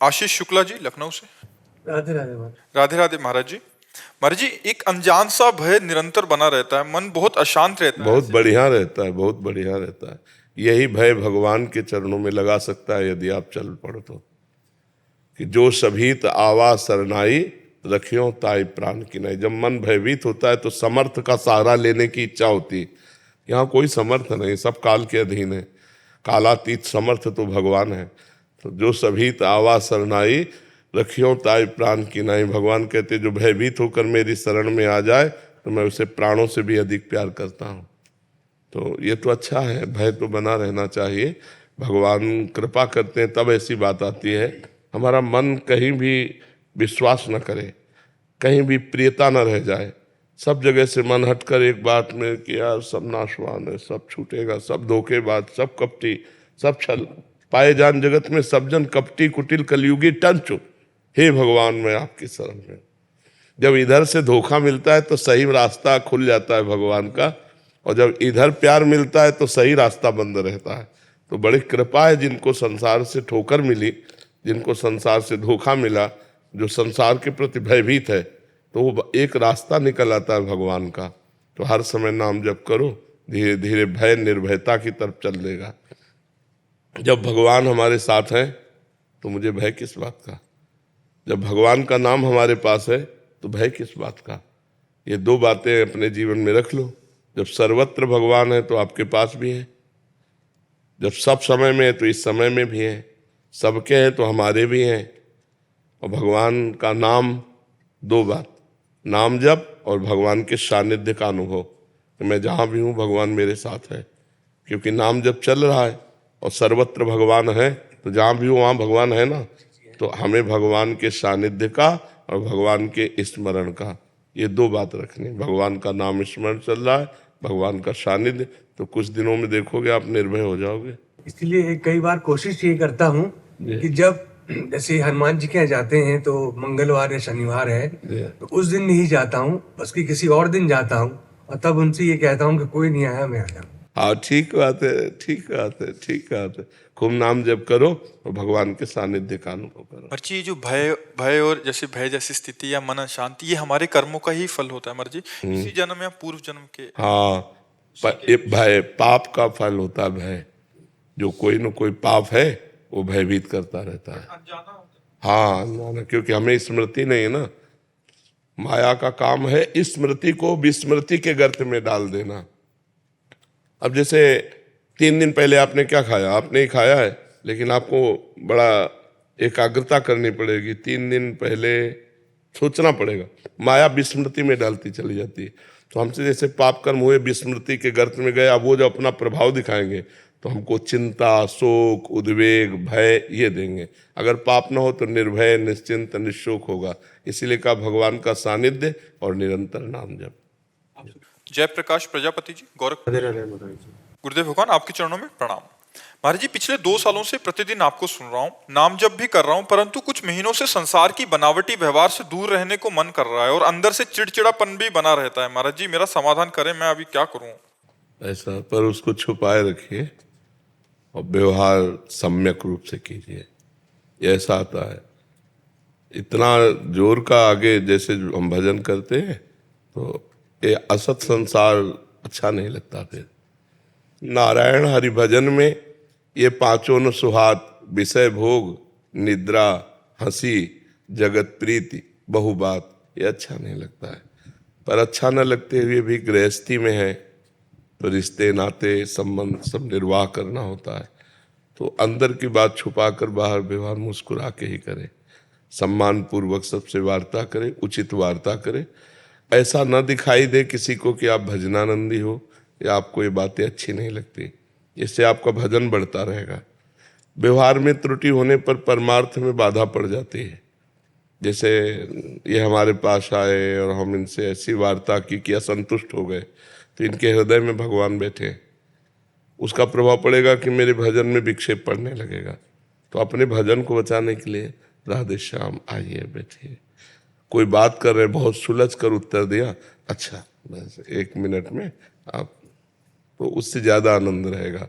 आशीष शुक्ला जी, लखनऊ से। राधे राधे महाराज। राधे राधे महाराज जी। महाराज जी, एक अनजान सा भय निरंतर बना रहता है, मन बहुत अशांत रहता है। बहुत बढ़िया रहता है, बहुत बढ़िया रहता है। यही भय भगवान के चरणों में लगा सकता है यदि आप चल पड़ो तो, कि जो सभीत आवा सरनाई रखियो ताई प्राण की नहीं। जब मन भयभीत होता है तो समर्थ का सहारा लेने की इच्छा होती है। यहाँ कोई समर्थ नहीं, सब काल के अधीन है। कालातीत समर्थ तो भगवान है। तो जो सभीत आवा सरनाई रखियो ताई प्राण की नहीं, भगवान कहते जो भयभीत होकर मेरी शरण में आ जाए तो मैं उसे प्राणों से भी अधिक प्यार करता हूँ। तो ये तो अच्छा है, भय तो बना रहना चाहिए। भगवान कृपा करते हैं तब ऐसी बात आती है। हमारा मन कहीं भी विश्वास न करे, कहीं भी प्रियता न रह जाए। सब जगह से मन हटकर एक बात में कि यार सब नाशवान है, सब छूटेगा, सब धोखेबाज, सब कपटी, सब छल पाए जान जगत में सब जन कपटी कुटिल कलयुगी टंचु। हे भगवान, मैं आपकी शरण में। जब इधर से धोखा मिलता है तो सही रास्ता खुल जाता है भगवान का, और जब इधर प्यार मिलता है तो सही रास्ता बंद रहता है। तो बड़ी कृपा है जिनको संसार से ठोकर मिली, जिनको संसार से धोखा मिला, जो संसार के प्रति भयभीत है, तो वो एक रास्ता निकल आता है भगवान का। तो हर समय नाम जप करो, धीरे धीरे भय निर्भयता की तरफ चल देगा। जब भगवान हमारे साथ हैं तो मुझे भय किस बात का। जब भगवान का नाम हमारे पास है तो भय किस बात का। ये दो बातें अपने जीवन में रख लो। जब सर्वत्र भगवान है तो आपके पास भी है, जब सब समय में है तो इस समय में भी है, सबके हैं तो हमारे भी हैं। और भगवान का नाम, दो बात, नाम जप और भगवान के सानिध्य का अनुभव, कि मैं जहाँ भी हूँ भगवान मेरे साथ है। क्योंकि नाम जब चल रहा है और सर्वत्र भगवान है, तो जहाँ भी हो वहाँ भगवान है ना। तो हमें भगवान के सानिध्य का और भगवान के स्मरण का, ये दो बात रखनी। भगवान का नाम स्मरण चल रहा है, भगवान का सानिध्य, तो कुछ दिनों में देखोगे आप निर्भय हो जाओगे। इसलिए कई बार कोशिश ये करता हूँ कि जब जैसे हनुमान जी के यहाँ जाते हैं तो मंगलवार या शनिवार है तो उस दिन नहीं जाता हूँ, बस कि किसी और दिन जाता हूँ और तब उनसे ये कहता हूँ कि कोई नहीं आया, मैं आया। हाँ, ठीक बात है, ठीक बात है, ठीक बात है। खूब नाम जप करो और भगवान के सानिध्य का अनुभव करो। मर्जी, ये जो भय भय और जैसे भय जैसी स्थिति या मन अशांति, ये हमारे कर्मों का ही फल होता है मर्जी, इसी जन्म या पूर्व जन्म के। हाँ, ये भय पाप का फल होता है। भय जो कोई न कोई पाप है वो भयभीत करता रहता है। हाँ, अनजाना, क्योंकि हमें स्मृति नहीं है ना। माया का काम है स्मृति को विस्मृति के गर्त में डाल देना। अब जैसे 3 दिन पहले आपने क्या खाया, आपने ही खाया है, लेकिन आपको बड़ा एकाग्रता करनी पड़ेगी। 3 दिन पहले सोचना पड़ेगा। माया विस्मृति में डालती चली जाती है। तो हमसे जैसे पाप कर्म हुए विस्मृति के गर्त में गए, अब वो जो अपना प्रभाव दिखाएंगे तो हमको चिंता, शोक, उद्वेग, भय ये देंगे। अगर पाप न हो तो निर्भय, निश्चिंत, निशोक होगा। इसीलिए कहा भगवान का सानिध्य और निरंतर नाम जप। जय प्रकाश प्रजापति जी, गोरखपुर। राधे राधे महाराज जी। गुरुदेव भगवान, आपके चरणों में प्रणाम। महाराज जी, पिछले 2 सालों से प्रतिदिन आपको सुन रहा हूँ, नाम जप भी कर रहा हूँ, परंतु कुछ महीनों से संसार की बनावटी व्यवहार से दूर रहने को मन कर रहा है और अंदर से चिड़चिड़ापन भी बना रहता है। महाराज जी, मेरा समाधान करें, मैं अभी क्या करूँ? ऐसा, पर उसको छुपाए रखिए और व्यवहार सम्यक रूप से कीजिए। ये ऐसा आता है, इतना जोर का आगे जैसे हम भजन करते हैं तो ये असत संसार अच्छा नहीं लगता। फिर नारायण हरि भजन में ये पांचों न सुहात, विषय भोग, निद्रा, हंसी, जगत प्रीति, बहु बात, ये अच्छा नहीं लगता है। पर अच्छा न लगते हुए भी गृहस्थी में है तो रिश्ते नाते संबंध सब निर्वाह करना होता है। तो अंदर की बात छुपा कर बाहर व्यवहार मुस्कुरा के ही करें। सम्मान पूर्वक सबसे वार्ता करें, उचित वार्ता करें। ऐसा न दिखाई दे किसी को कि आप भजनानंदी हो या आपको ये बातें अच्छी नहीं लगती। इससे आपका भजन बढ़ता रहेगा। व्यवहार में त्रुटि होने पर परमार्थ में बाधा पड़ जाती है। जैसे ये हमारे पास आए और हम इनसे ऐसी वार्ता की कि असंतुष्ट हो गए, तो इनके हृदय में भगवान बैठे, उसका प्रभाव पड़ेगा कि मेरे भजन में विक्षेप पड़ने लगेगा। तो अपने भजन को बचाने के लिए राधे श्याम आइए बैठिए। कोई बात कर रहे, बहुत सुलझ कर उत्तर दिया, अच्छा बस 1 मिनट में आप, तो उससे ज़्यादा आनंद रहेगा।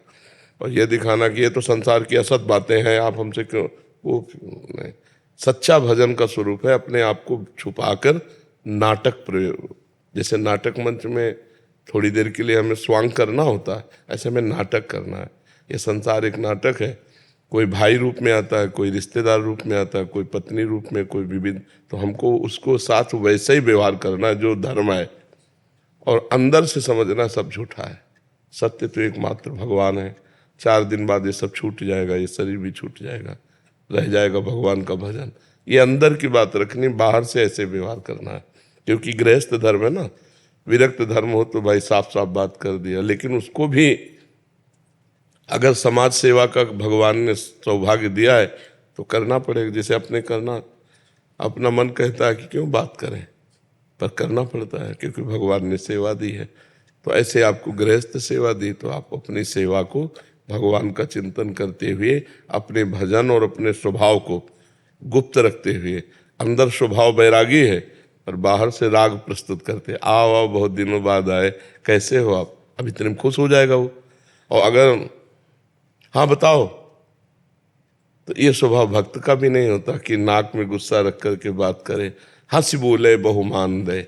और ये दिखाना कि ये तो संसार की असत बातें हैं, आप हमसे क्यों, वो नहीं। सच्चा भजन का स्वरूप है अपने आप को छुपाकर नाटक प्रयोग, जैसे नाटक मंच में थोड़ी देर के लिए हमें स्वांग करना होता है, ऐसे में नाटक करना है। ये संसार एक नाटक है, कोई भाई रूप में आता है, कोई रिश्तेदार रूप में आता है, कोई पत्नी रूप में, कोई विविध, तो हमको उसको साथ वैसे ही व्यवहार करना है जो धर्म है, और अंदर से समझना सब झूठा है, सत्य तो एकमात्र भगवान है। 4 दिन बाद ये सब छूट जाएगा, ये शरीर भी छूट जाएगा, रह जाएगा भगवान का भजन। ये अंदर की बात रखनी, बाहर से ऐसे व्यवहार करना है, क्योंकि गृहस्थ धर्म है ना, विरक्त धर्म हो तो भाई साफ साफ बात कर दिया, लेकिन उसको भी अगर समाज सेवा का भगवान ने सौभाग्य दिया है तो करना पड़ेगा। जैसे अपने करना, अपना मन कहता है कि क्यों बात करें, पर करना पड़ता है क्योंकि भगवान ने सेवा दी है। तो ऐसे आपको गृहस्थ सेवा दी, तो आप अपनी सेवा को भगवान का चिंतन करते हुए अपने भजन और अपने स्वभाव को गुप्त रखते हुए, अंदर स्वभाव बैरागी है और बाहर से राग प्रस्तुत करते, आओ आओ बहुत दिनों बाद आए, कैसे हो आप, अब इतने में खुश हो जाएगा वो। और अगर हाँ बताओ, तो ये स्वभाव भक्त का भी नहीं होता कि नाक में गुस्सा रख करके बात करे। हंसी बोले बहुमान दे,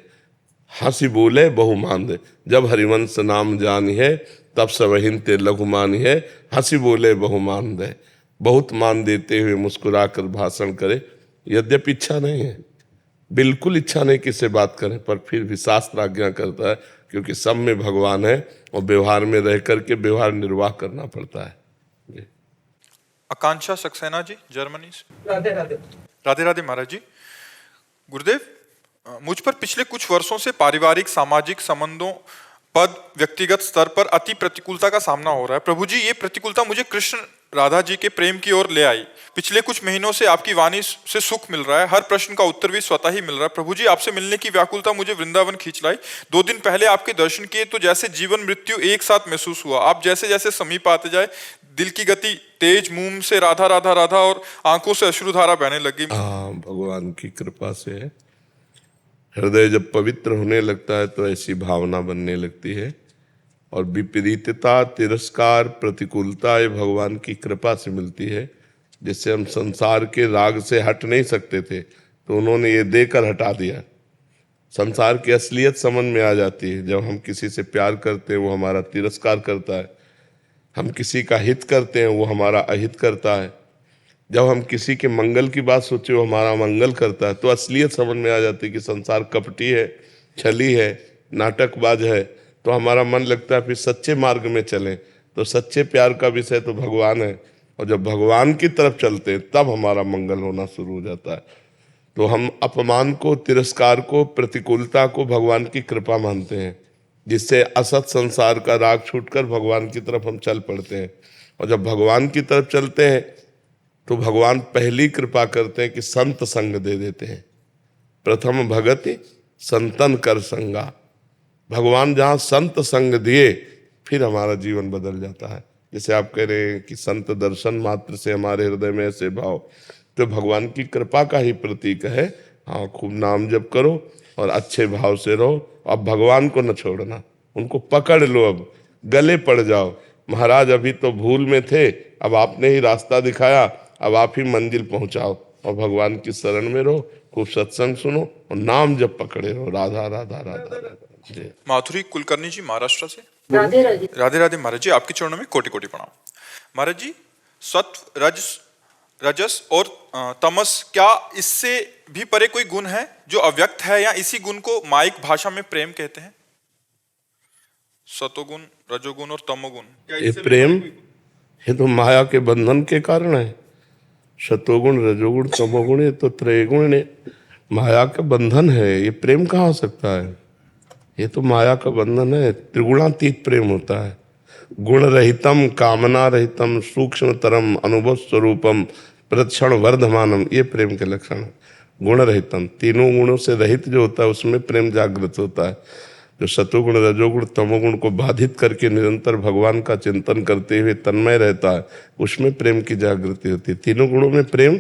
हंसी बोले बहुमान दे, जब हरिवंश नाम जानी है तब सबहिन ते लघु मानी है, हंसी बोले बहुमान दे, बहुत मान देते हुए मुस्कुरा कर भाषण करे। यद्यपि इच्छा नहीं है, बिल्कुल इच्छा नहीं किससे बात करें, पर फिर भी शास्त्र आज्ञा करता है, क्योंकि सब में भगवान है और व्यवहार में रह करके व्यवहार निर्वाह करना पड़ता है। आकांक्षा सक्सेना जी जर्मनी से। राधे राधे। राधे राधे महाराज जी। गुरुदेव, मुझ पर पिछले कुछ वर्षों से पारिवारिक सामाजिक संबंधों, पद, व्यक्तिगत स्तर पर अति प्रतिकूलता का सामना हो रहा है। प्रभु जी, ये प्रतिकूलता मुझे कृष्ण राधा जी के प्रेम की ओर ले आई। पिछले कुछ महीनों से आपकी वाणी से सुख मिल रहा है, हर प्रश्न का उत्तर भी स्वतः ही मिल रहा है। प्रभु जी, आपसे मिलने की व्याकुलता मुझे वृंदावन खींच लाई। 2 दिन पहले आपके दर्शन किए तो जैसे जीवन मृत्यु एक साथ महसूस हुआ। आप जैसे जैसे समीप आते जाए, दिल की गति तेज, मुंह से राधा राधा राधा और आंखों से अश्रुधारा बहने लगी। भगवान की कृपा से हृदय जब पवित्र होने लगता है तो ऐसी भावना बनने लगती है, और विपरीतता, तिरस्कार, प्रतिकूलता ये भगवान की कृपा से मिलती है। जिससे हम संसार के राग से हट नहीं सकते थे, तो उन्होंने ये देकर हटा दिया। संसार की असलियत समझ में आ जाती है। जब हम किसी से प्यार करते हैं वो हमारा तिरस्कार करता है, हम किसी का हित करते हैं वो हमारा अहित करता है, जब हम किसी के मंगल की बात सोचे वो हमारा मंगल करता है, तो असलियत समझ में आ जाती है कि संसार कपटी है, छली है, नाटकबाज है। तो हमारा मन लगता है फिर सच्चे मार्ग में चलें। तो सच्चे प्यार का विषय तो भगवान है, और जब भगवान की तरफ चलते हैं तब हमारा मंगल होना शुरू हो जाता है। तो हम अपमान को, तिरस्कार को, प्रतिकूलता को भगवान की कृपा मानते हैं, जिससे असत संसार का राग छूटकर भगवान की तरफ हम चल पड़ते हैं। और जब भगवान की तरफ चलते हैं तो भगवान पहली कृपा करते हैं कि संत संग दे देते हैं। प्रथम भगति संतन कर संगा, भगवान जहाँ संत संग दिए फिर हमारा जीवन बदल जाता है। जैसे आप कह रहे हैं कि संत दर्शन मात्र से हमारे हृदय में ऐसे भाव, तो भगवान की कृपा का ही प्रतीक है। हाँ, खूब नाम जप करो और अच्छे भाव से रहो। अब भगवान को न छोड़ना, उनको पकड़ लो, अब गले पड़ जाओ। महाराज अभी तो भूल में थे, अब आपने ही रास्ता दिखाया, अब आप ही मंजिल पहुंचाओ। और भगवान की शरण में रहो, खूब सत्संग सुनो और नाम जब पकड़े रहो, राधा राधा राधा राधा। जी। माधुरी कुलकर्णी जी महाराष्ट्र से। राधे राधे। राधे राधे महाराज जी, आपके चरणों में कोटि कोटि प्रणाम। महाराज जी, सत्व, रजस और तमस, क्या इससे भी परे कोई गुण है जो अव्यक्त है, या इसी गुण को माइक भाषा में प्रेम कहते हैं? सतोगुण, रजोगुण और तमोगुण, ये प्रेम, ये तो माया के बंधन के कारण है। सतोगुण, रजोगुण, तमोगुण, ये तो त्रयगुण ने माया का बंधन है। ये प्रेम कहाँ हो सकता है? ये तो माया का बंधन है। त्रिगुणातीत प्रेम होता है। गुण रहितम, कामना रहितम, सूक्ष्मतरम, अनुभव स्वरूपम, प्रतिक्षण वर्धमानम, ये प्रेम के लक्षण है। गुण रहितम, तीनों गुणों से रहित जो होता है उसमें प्रेम जागृत होता है। जो सतोगुण, रजोगुण, तमोगुण को बाधित करके निरंतर भगवान का चिंतन करते हुए तन्मय रहता है, उसमें प्रेम की जागृति होती है। तीनों गुणों में प्रेम,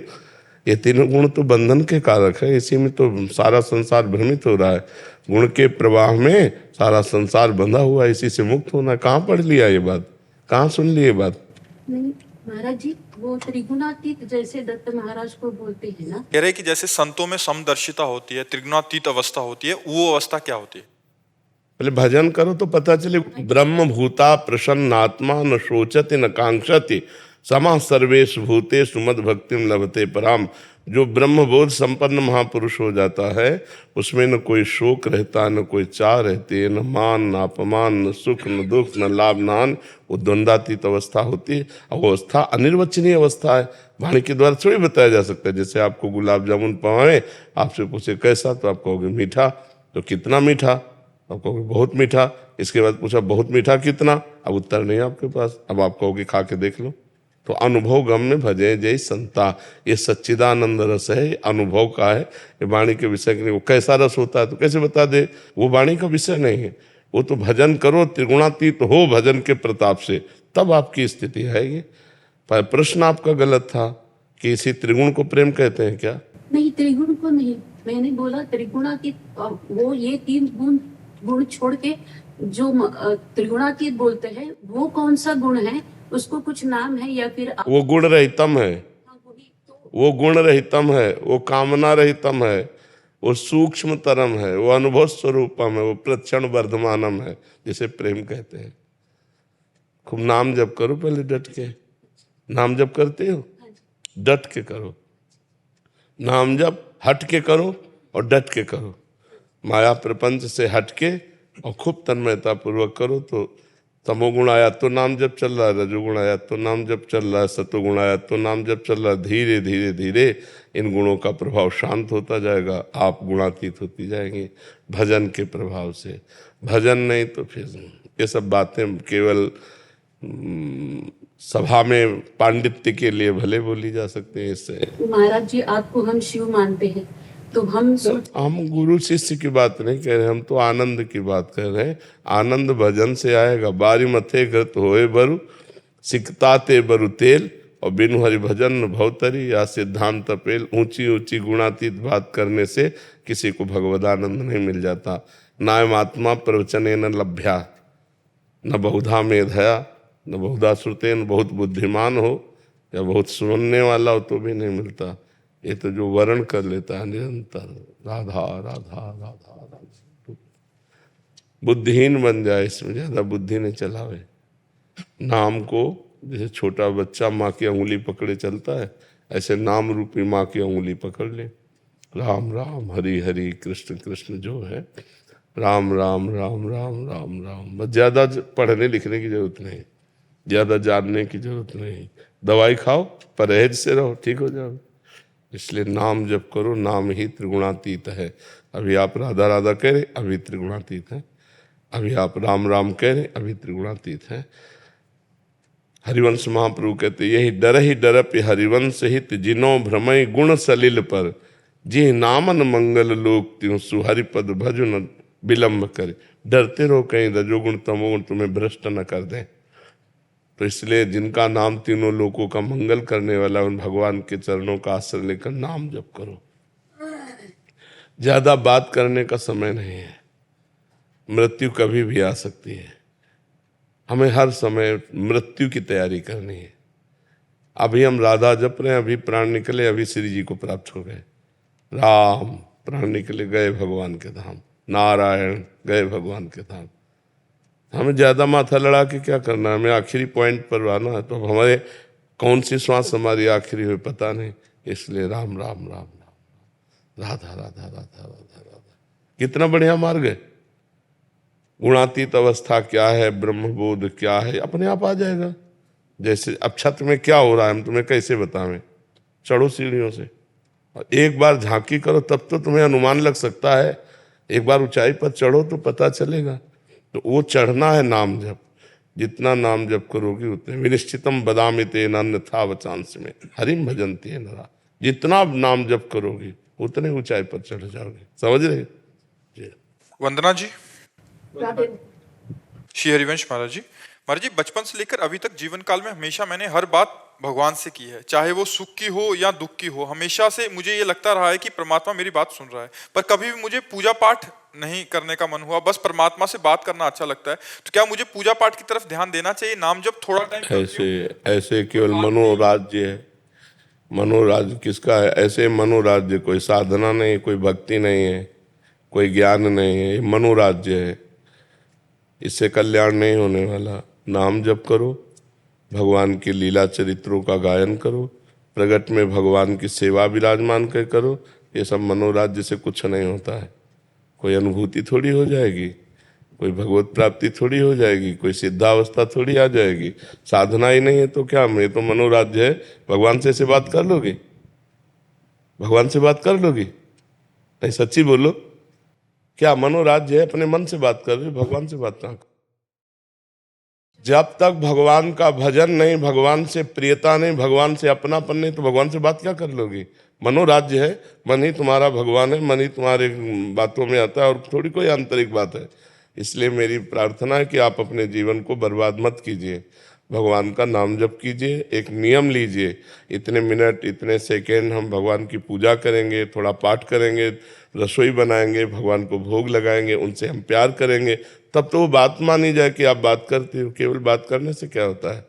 ये तीनों गुण तो बंधन के कारक है। इसी में तो सारा संसार भ्रमित हो रहा है। गुण के प्रवाह में सारा संसार बंधा हुआ है, इसी से मुक्त होना। कहाँ पढ़ लिया ये बात, कहाँ सुन ली ये बात? नहीं महाराज जी, वो त्रिगुणातीत जैसे दत्त महाराज को बोलते हैं ना, कह रहे कि जैसे संतों में समदर्शिता होती है, त्रिगुणातीत अवस्था होती है, वो अवस्था क्या होती है? पहले भजन करो तो पता चले। ब्रह्म भूता प्रसन्नात्मा न शोचति न कांक्षति समा सर्वेश भूतेषु मद भक्तिम लभते पराम। जो ब्रह्मबोध संपन्न महापुरुष हो जाता है उसमें न कोई शोक रहता, न कोई चाह रहती है, न मान न अपमान, न सुख न दुख, न लाभ न हानि। वो द्वंद्वातीत अवस्था होती है। और वो अवस्था अनिर्वचनीय अवस्था है, वाणी के द्वारा थोड़ी बताया जा सकता है। जैसे आपको गुलाब जामुन पवाए, आपसे पूछे कैसा, तो आप कहोगे मीठा। तो कितना मीठा? आप कहोगे बहुत मीठा। इसके बाद पूछा बहुत मीठा कितना? अब उत्तर नहीं आपके पास। अब आप कहोगे खा के देख लो। तो अनुभव गम में भजे जय संता, ये सच्चिदानंद रस है, ये अनुभव का है, ये वाणी के विषय के नहीं। वो कैसा रस होता है तो कैसे बता दे, वो वाणी का विषय नहीं है। वो तो भजन करो, त्रिगुणातीत हो भजन के प्रताप से, तब आपकी स्थिति आएगी। पर प्रश्न आपका गलत था कि इसी त्रिगुण को प्रेम कहते हैं क्या? नहीं त्रिगुण को नहीं, मैंने बोला त्रिगुणातीत। वो ये तीन गुण छोड़ के जो त्रिगुणातीत बोलते हैं, वो कौन सा गुण है? उसको कुछ नाम है या फिर वो गुण रहितम है, वही तो। वो गुण रहितम है, वो कामना रहितम है, वो सूक्ष्म तरम है, वो अनुभव स्वरूपम है, वो प्रक्षण वर्धमानम है, जिसे प्रेम कहते हैं। खूब नाम जप करो पहले डट के। नाम जप करते हो? डट के करो। नाम जप हट के करो और डट के करो। माया प्रपंच से हट के और खूब तन्मयता पूर्वक करो तो तमोगुण आया तो नाम जप चल रहा है, रजोगुण आया तो नाम जप चल रहा है, सतोगुण आया तो नाम जप चल रहा है। धीरे धीरे धीरे इन गुणों का प्रभाव शांत होता जाएगा, आप गुणातीत होती जाएंगी भजन के प्रभाव से। भजन नहीं तो फिर ये सब बातें केवल सभा में पांडित्य के लिए भले बोली जा सकते हैं। इससे महाराज जी आपको हम शिव मानते हैं, तो हम हम गुरु शिष्य की बात नहीं कह रहे, हम तो आनंद की बात कर रहे हैं। आनंद भजन से आएगा। बारी मथे घृत होए बरु, सिकताते बरु तेल, और बिनु हरि भजन न भवतरी या सिद्धांत पेल। ऊंची ऊंची गुणातीत बात करने से किसी को भगवदानंद नहीं मिल जाता। नायम आत्मा प्रवचने न लभ्या, न बहुधा मेधया, न बहुधा श्रुते, न बहुत बुद्धिमान हो या बहुत सुनने वाला हो तो भी नहीं मिलता। ये तो जो वर्ण कर लेता है निरंतर राधा राधा राधा राधा, बुद्धिहीन बन जाए, इसमें ज्यादा बुद्धि नहीं चलावे। नाम को जैसे छोटा बच्चा माँ की अंगुली पकड़े चलता है, ऐसे नाम रूपी माँ की अंगुली पकड़ ले। राम राम हरि हरि कृष्ण कृष्ण जो है, राम राम राम राम राम राम। बस ज्यादा पढ़ने लिखने की जरूरत नहीं, ज्यादा जानने की जरूरत नहीं। दवाई खाओ, परहेज से रहो, ठीक हो जाओ। इसलिए नाम जप करो, नाम ही त्रिगुणातीत है। अभी आप राधा राधा कह रहे, अभी त्रिगुणातीत है। अभी आप राम राम कह रहे, अभी त्रिगुणातीत है। हरिवंश महाप्रभु कहते यही डर पे हरिवंश हित, जिनो भ्रमय गुण सलिल पर, जी नामन मंगल लोक त्यों सुहरिपद भजन विलंब करे। डरते रहो कहीं रजोगुण तमोगुण तुम्हें भ्रष्ट न कर दें। तो इसलिए जिनका नाम तीनों लोगों का मंगल करने वाला, उन भगवान के चरणों का आश्रय लेकर नाम जप करो। ज्यादा बात करने का समय नहीं है, मृत्यु कभी भी आ सकती है। हमें हर समय मृत्यु की तैयारी करनी है। अभी हम राधा जप रहे हैं, अभी प्राण निकले, अभी श्री जी को प्राप्त हो गए। राम प्राण निकले, गए भगवान के धाम। नारायण गए भगवान के धाम। हमें ज्यादा माथा लड़ा के क्या करना है, हमें आखिरी पॉइंट पर आना है। तो अब हमारे कौन सी श्वास हमारी आखिरी हुई पता नहीं। इसलिए राम राम राम राम, राधा राधा राधा राधा राधा। कितना बढ़िया मार्ग है। गुणातीत अवस्था क्या है, ब्रह्मबोध क्या है, अपने आप आ जाएगा। जैसे अब छत में क्या हो रहा है हम तुम्हें कैसे बतावें? चढ़ो सीढ़ियों से, और एक बार झांकी करो तब तो तुम्हें अनुमान लग सकता है। एक बार ऊंचाई पर चढ़ो तो पता चलेगा। तो वो चढ़ना है नाम जप। जितना नाम जप करोगे उतने। विनिश्चितम बदामि तेन अन्यथा वचांस में हरिम भजन्ति नरा। जितना नाम जप करोगे उतने ऊंचाई पर चढ़ जाओगे। समझ रहे जी? वंदना जी। राधे। श्री हरिवंश महाराज जी, महाराज जी बचपन से लेकर अभी तक जीवन काल में हमेशा मैंने हर बात भगवान से की है, चाहे वो सुख की हो या दुख की हो, हमेशा से मुझे ये लगता रहा है कि परमात्मा मेरी बात सुन रहा है। पर कभी भी मुझे पूजा पाठ नहीं करने का मन हुआ, बस परमात्मा से बात करना अच्छा लगता है। तो क्या मुझे पूजा पाठ की तरफ ध्यान देना चाहिए? नाम जब थोड़ा टाइम ऐसे ऐसे केवल मनोराज्य है। मनोराज्य किसका है? ऐसे मनोराज्य कोई साधना नहीं, कोई भक्ति नहीं है, कोई ज्ञान नहीं है, ये मनोराज्य है। इससे कल्याण नहीं होने वाला। नाम जप करो, भगवान की लीला चरित्रों का गायन करो, प्रगट में भगवान की सेवा विराजमान कर करो। ये सब मनोराज्य से कुछ नहीं होता है। कोई अनुभूति थोड़ी हो जाएगी, कोई भगवत प्राप्ति थोड़ी हो जाएगी, कोई सिद्धावस्था थोड़ी आ जाएगी। साधना ही नहीं है तो क्या? मैं तो मनोराज्य है। भगवान से बात कर लोगे? भगवान से बात कर लोगे? नहीं, सच्ची बोलो, क्या मनोराज्य है? अपने मन से बात कर रहे, भगवान से बात ना कर। जब तक भगवान का भजन नहीं, भगवान से प्रियता नहीं, भगवान से अपनापन नहीं, तो भगवान से बात क्या कर लोगे? मनोराज्य है। मन ही तुम्हारा भगवान है, मन ही तुम्हारे बातों में आता है, और थोड़ी कोई आंतरिक बात है। इसलिए मेरी प्रार्थना है कि आप अपने जीवन को बर्बाद मत कीजिए। भगवान का नाम जप कीजिए, एक नियम लीजिए, इतने मिनट इतने सेकेंड हम भगवान की पूजा करेंगे, थोड़ा पाठ करेंगे, रसोई बनाएंगे, भगवान को भोग लगाएंगे, उनसे हम प्यार करेंगे, तब तो वो बात मानी जाए कि आप बात करते हो। केवल बात करने से क्या होता है?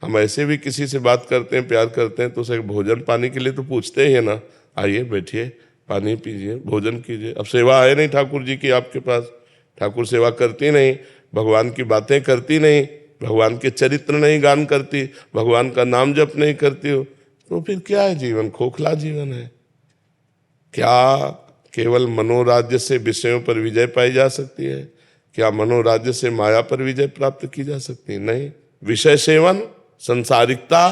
हम ऐसे भी किसी से बात करते हैं, प्यार करते हैं, तो उसे भोजन पानी के लिए तो पूछते ही है ना, आइए बैठिए, पानी पीजिए, भोजन कीजिए। अब सेवा है नहीं ठाकुर जी की आपके पास, ठाकुर सेवा करती नहीं, भगवान की बातें करती नहीं, भगवान के चरित्र नहीं गान करती, भगवान का नाम जप नहीं करती हो, तो फिर क्या है? जीवन खोखला जीवन है। क्या केवल मनोराज्य से विषयों पर विजय पाई जा सकती है? क्या मनोराज्य से माया पर विजय प्राप्त की जा सकती है? नहीं। विषय सेवन, संसारिकता,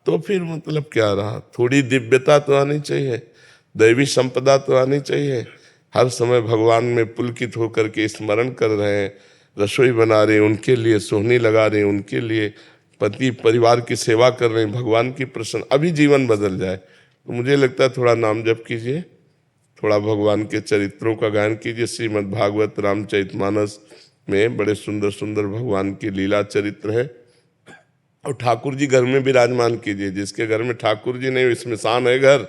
तो फिर मतलब क्या रहा? थोड़ी दिव्यता तो आनी चाहिए, दैवी संपदा तो आनी चाहिए। हर समय भगवान में पुलकित होकर के स्मरण कर रहे हैं, रसोई बना रहे हैं उनके लिए, सोहनी लगा रहे हैं उनके लिए, पति परिवार की सेवा कर रहे हैं, भगवान की प्रसन्न, अभी जीवन बदल जाए। तो मुझे लगता है थोड़ा नाम जप कीजिए, थोड़ा भगवान के चरित्रों का गायन कीजिए। श्रीमद् भागवत रामचरितमानस में बड़े सुंदर सुंदर भगवान की लीला चरित्र है, और ठाकुर जी घर में विराजमान कीजिए। जिसके घर में ठाकुर जी नहीं, स्मशान है घर।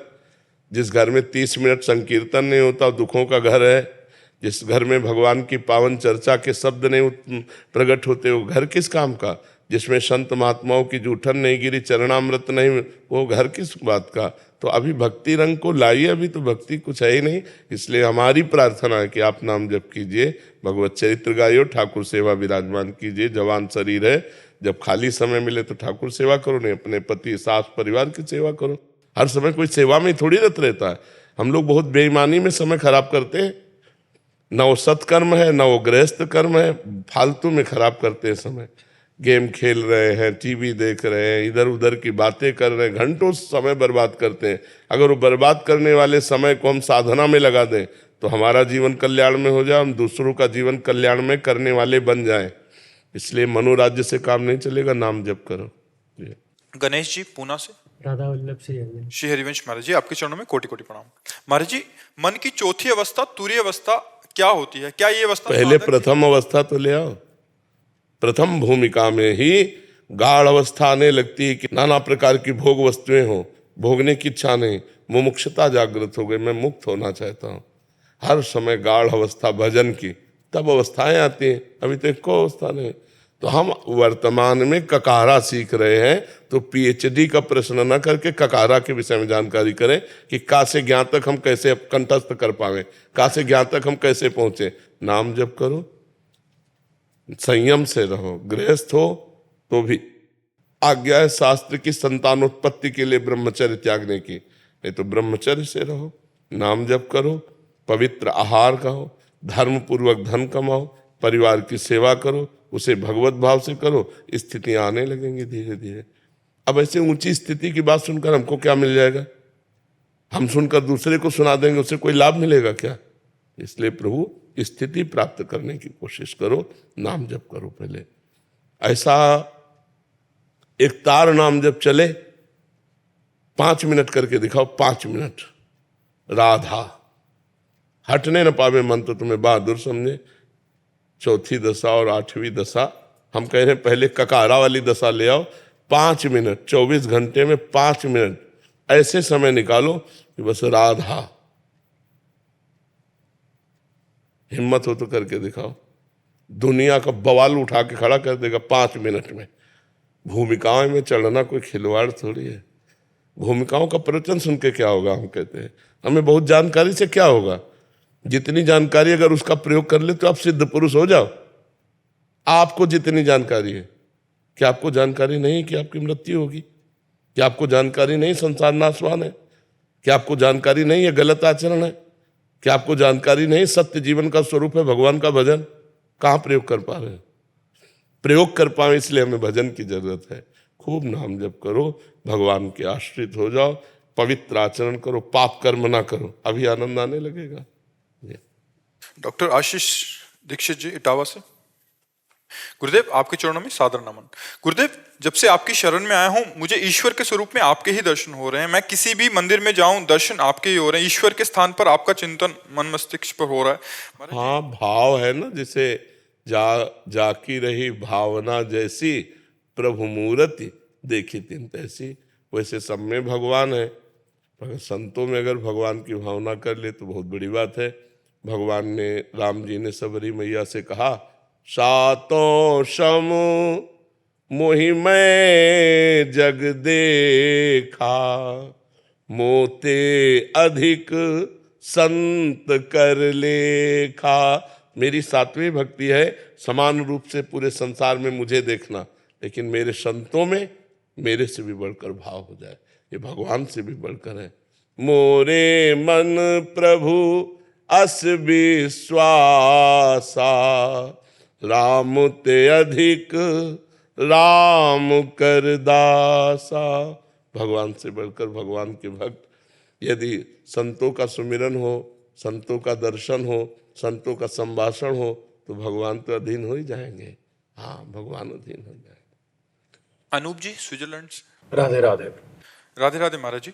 जिस घर में 30 मिनट संकीर्तन नहीं होता, दुखों का घर है। जिस घर में भगवान की पावन चर्चा के शब्द नहीं प्रकट होते, वो घर किस काम का? जिसमें संत महात्माओं की जूठन नहीं गिरी, चरणामृत नहीं, वो घर किस बात का? तो अभी भक्ति रंग को लाइए, अभी तो भक्ति कुछ है ही नहीं। इसलिए हमारी प्रार्थना है कि आप नाम जप कीजिए, भगवत चरित्र गाइयो, ठाकुर सेवा विराजमान कीजिए। जवान शरीर है, जब खाली समय मिले तो ठाकुर सेवा करो, नहीं अपने पति सास परिवार की सेवा करो। हर समय कोई सेवा में थोड़ी रत रहता है। हम लोग बहुत बेईमानी में समय खराब करते हैं। न वो सत्कर्म है, न वो गृहस्थ कर्म है, फालतू में खराब करते हैं समय। गेम खेल रहे हैं, टीवी देख रहे हैं, इधर उधर की बातें कर रहे हैं, घंटों समय बर्बाद करते हैं। अगर वो बर्बाद करने वाले समय को हम साधना में लगा दें तो हमारा जीवन कल्याण में हो जाए, हम दूसरों का जीवन कल्याण में करने वाले बन जाएं। इसलिए मनोराज्य से काम नहीं चलेगा, नाम जप करो। गणेश जी पूना से। राधा वल्लभ श्री हरिवंश महाराज जी, आपके चरणों में कोटि कोटि प्रणाम। महाराज जी, मन की चौथी अवस्था तुरीय अवस्था क्या होती है? क्या ये अवस्था पहले प्रथम अवस्था तो ले आओ। प्रथम भूमिका में ही गाढ़ अवस्था आने लगती है कि नाना प्रकार की भोग वस्तुएं हो, भोगने की इच्छा नहीं, मुमुक्षुता जागृत हो गई, मैं मुक्त होना चाहता हूँ। हर समय गाढ़ अवस्था भजन की, तब अवस्थाएं आती हैं। अभी तो एक अवस्था नहीं। तो हम वर्तमान में ककारा सीख रहे हैं, तो पीएचडी का प्रश्न न करके ककारा के विषय में जानकारी करें कि का से ज्ञान तक हम कैसे कंठस्थ कर पावे, का से ज्ञान तक हम कैसे पहुंचे। नाम जप करो, संयम से रहो। गृहस्थ हो तो भी आज्ञा है शास्त्र की संतानोत्पत्ति के लिए ब्रह्मचर्य त्यागने की, नहीं तो ब्रह्मचर्य से रहो। नाम जप करो, पवित्र आहार खाओ, धर्म पूर्वक धन कमाओ, परिवार की सेवा करो, उसे भगवत भाव से करो, स्थितियां आने लगेंगी धीरे धीरे। अब ऐसे ऊंची स्थिति की बात सुनकर हमको क्या मिल जाएगा? हम सुनकर दूसरे को सुना देंगे, उससे कोई लाभ मिलेगा क्या? इसलिए प्रभु स्थिति प्राप्त करने की कोशिश करो, नाम जप करो। पहले ऐसा एक तार नाम जप चले, 5 मिनट करके दिखाओ, 5 मिनट। राधा हटने न पावे मन तो तुम्हें बहादुर समझे। चौथी दशा और 8वीं दशा हम कह रहे हैं, पहले ककारा वाली दशा ले आओ, 5 मिनट, 24 घंटे में 5 मिनट ऐसे समय निकालो कि बस राधा, हिम्मत हो तो करके दिखाओ। दुनिया का बवाल उठा के खड़ा कर देगा 5 मिनट में। भूमिकाओं में चढ़ना कोई खिलवाड़ थोड़ी है। भूमिकाओं का प्रवचन सुन के क्या होगा, हम कहते हैं हमें बहुत जानकारी से क्या होगा। जितनी जानकारी अगर उसका प्रयोग कर ले तो आप सिद्ध पुरुष हो जाओ। आपको जितनी जानकारी है, क्या आपको जानकारी नहीं कि आपकी मृत्यु होगी? क्या आपको जानकारी नहीं संसार नाशवान है? क्या आपको जानकारी नहीं है गलत आचरण है? क्या आपको जानकारी नहीं सत्य जीवन का स्वरूप है भगवान का भजन? कहाँ प्रयोग कर पा रहे हैं? प्रयोग कर पाए इसलिए हमें भजन की जरूरत है। खूब नाम जप करो, भगवान के आश्रित हो जाओ, पवित्र आचरण करो, पाप कर्म ना करो, अभी आनंद आने लगेगा। डॉक्टर आशीष दीक्षित जी इटावा से। गुरुदेव, आपके चरणों में सादर नमन। गुरुदेव, जब से आपकी शरण में आया हूं, मुझे ईश्वर के स्वरूप में आपके ही दर्शन हो रहे हैं। मैं किसी भी मंदिर में जाऊं, दर्शन आपके ही हो रहे हैं। ईश्वर के स्थान पर आपका चिंतन मन मस्तिष्क पर हो रहा है। हाँ, भाव है ना, जिसे जाकी रही भावना जैसी, प्रभु मूर्ति देखी तिन तैसी। वैसे सब में भगवान है, मगर संतों में अगर भगवान की भावना कर ले तो बहुत बड़ी बात है। भगवान ने, राम जी ने सबरी मैया से कहा, सातों सम मोहि मैं जग देखा, मोते अधिक संत कर लेखा। मेरी 7वीं भक्ति है समान रूप से पूरे संसार में मुझे देखना, लेकिन मेरे संतों में मेरे से भी बढ़कर भाव हो जाए, ये भगवान से भी बढ़कर है। मोरे मन प्रभु अस विश्वासा, राम ते अधिक राम कर दासा। भगवान से बढ़कर भगवान के भक्त। यदि संतों का सुमिरन हो, संतों का दर्शन हो, संतों का संभाषण हो, तो भगवान तो अधीन हो ही जाएंगे। हाँ, भगवान अधीन हो जाएंगे। अनूप जी स्विट्जरलैंड से। राधे राधे। राधे राधे महाराज जी।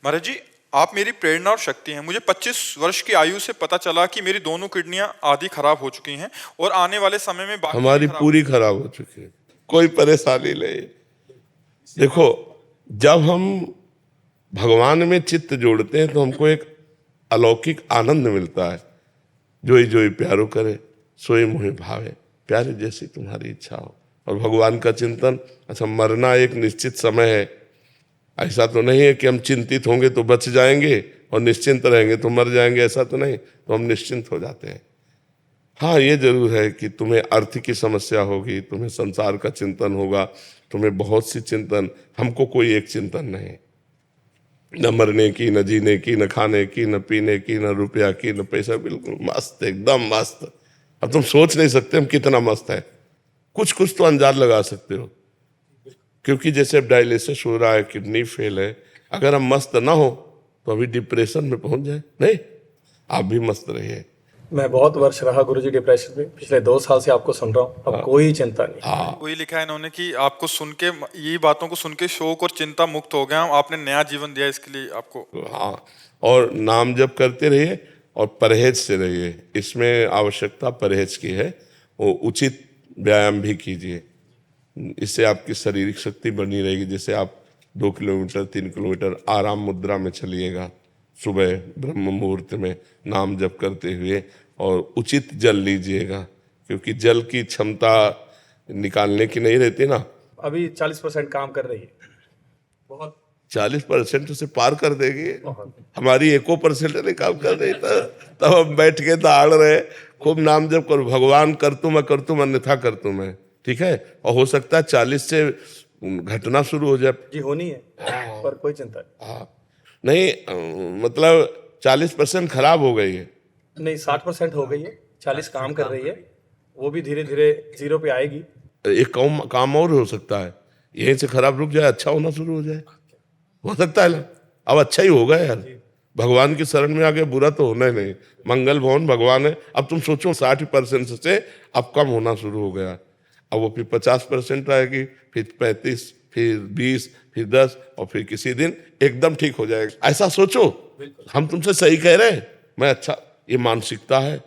महाराज जी, आप मेरी प्रेरणा और शक्ति हैं। मुझे 25 वर्ष की आयु से पता चला कि मेरी दोनों किडनियां आधी खराब हो चुकी हैं और आने वाले समय में बाकी हमारी पूरी खराब हो चुकी है, कोई परेशानी नहीं। देखो, जब हम भगवान में चित्त जोड़ते हैं तो हमको एक अलौकिक आनंद मिलता है। जोई जोई प्यारो करे, सोई मोहि भावे, प्यारे जैसी तुम्हारी इच्छा हो। और भगवान का चिंतन, अच्छा मरना एक निश्चित समय है, ऐसा तो नहीं है कि हम चिंतित होंगे तो बच जाएंगे और निश्चिंत रहेंगे तो मर जाएंगे, ऐसा तो नहीं। तो हम निश्चिंत हो जाते हैं। हाँ, ये जरूर है कि तुम्हें अर्थ की समस्या होगी, तुम्हें संसार का चिंतन होगा, तुम्हें बहुत सी चिंतन। हमको कोई एक चिंतन नहीं, न मरने की, न जीने की, न खाने की, न पीने की, न रुपया की, न पैसा। बिल्कुल मस्त, एकदम मस्त। अब तुम सोच नहीं सकते हम कितना मस्त है। कुछ कुछ तो अंदाज लगा सकते हो, क्योंकि जैसे डायलिसिस हो रहा है, किडनी फेल है। अगर हम मस्त ना हो तो अभी डिप्रेशन में पहुंच जाए। नहीं, आप भी मस्त रहिए। मैं बहुत वर्ष रहा गुरुजी डिप्रेशन में, पिछले 2 साल से आपको सुन रहा हूँ, अब कोई चिंता नहीं। वही लिखा है इन्होंने कि आपको सुन के, ये बातों को सुन के शोक और चिंता मुक्त हो गया हूं। आपने नया जीवन दिया, इसके लिए आपको। हाँ, और नाम जप करते रहिए और परहेज से रहिए। इसमें आवश्यकता परहेज की है। वो उचित व्यायाम भी कीजिए, इससे आपकी शारीरिक शक्ति बनी रहेगी। जैसे आप 2 किलोमीटर 3 किलोमीटर आराम मुद्रा में चलिएगा, सुबह ब्रह्म मुहूर्त में नाम जप करते हुए, और उचित जल लीजिएगा, क्योंकि जल की क्षमता निकालने की नहीं रहती ना। अभी 40% काम कर रही है, बहुत 40% उसे पार कर देगी। हमारी 1% नहीं काम कर रही, तब हम बैठ के दहाड़ रहे। खूब नाम जप करो, भगवान कर तुम अन्यथा कर तुम है, ठीक है। और हो सकता है 40 से घटना शुरू हो जाए। जी होनी है, पर कोई चिंता नहीं। हाँ, नहीं मतलब 40% खराब हो गई है। नहीं, 60% हो गई है, 40 काम कर रही है, वो भी धीरे धीरे 0 पे आएगी। एक काम और हो सकता है, यहीं से खराब रुक जाए, अच्छा होना शुरू हो जाए, हो सकता है ना। अब अच्छा ही होगा यार, भगवान की शरण में आगे बुरा तो होना ही नहीं। मंगल भवन भगवान है। अब तुम सोचो 60% से अब कम होना शुरू हो गया, अब वो फिर 50% आएगी, फिर 35, फिर 20, फिर 10, और फिर किसी दिन एकदम ठीक हो जाएगा। ऐसा सोचो, हम तुमसे सही कह रहे हैं। मैं अच्छा, ये मानसिकता है।